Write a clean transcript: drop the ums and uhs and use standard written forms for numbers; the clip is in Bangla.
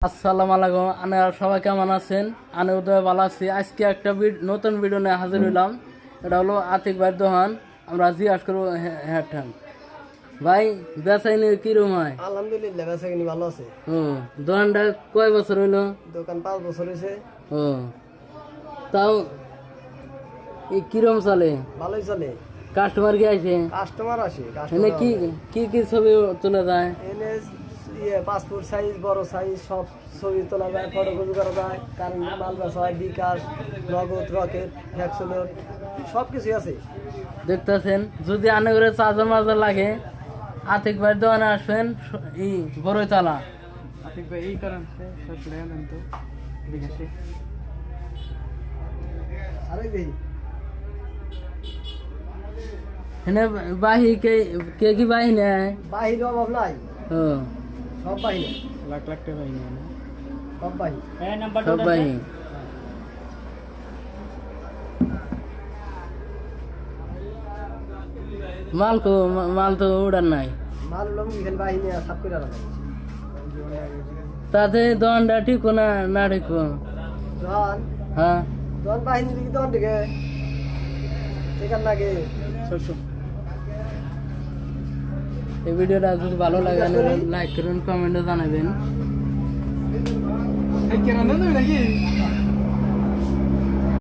আসসালামু আলাইকুম। আপনারা সবাই কেমন আছেন? আমি উদয় ভালো আছি। আজকে একটা নতুন ভিডিও নিয়ে হাজির হইলাম। এটা হলো আতিক ভাই দোকান। আমরা জিজ্ঞাসা করবো হ্যাঁ ঠান ভাই বেচাইনি কিরম হয়? আলহামদুলিল্লাহ বেচা কিনি ভালো আছে। ও দোকানটা কয় বছর হইলো? দোকান 5 বছর হয়েছে। ও তাও কিরম চলে? ভালোই চলে। কাস্টমার কি আছে? কাস্টমার আসে। এনে কি কি কি ছবি তোলা যায়? এনে পাসপোর্ট সাইজ বড় সাইজ সব ছবি তোলা যায়, ফটোকপি করা যায়, কারেন্ট মাল বেচা হয়, বিকাশ, নগদ, রকেট, ভ্যাক্সিলোর সব কিছুই আছে। দেখতেছেন যদি আনে করে চার্জার মার্জার লাগে আতিক ভাই দোকানে আসবেন। এই বড়ই তালা আতিক ভাই এই কারণ তো বিকাশে আরে দেই এনে বাহি কে কে কি বাহি নেয়? বাহির অভাব নাই। ও সব বাহির লাখ লাখ টাকা পাইনি সব বাহির। সব বাহি। মাল তো উড়ার নাই। মাল হলো বিকেল বাহিনী সাপ করে রাখা তাতে দোকানটা ঠিক না ঠিক? জন হ্যাঁ জন বাহিনী দিকে জন দিকে ঠিক আছে নাকি? এই ভিডিওটা যদি ভালো লাগে লাইক করুন, কমেন্টে জানাবেন। নাকি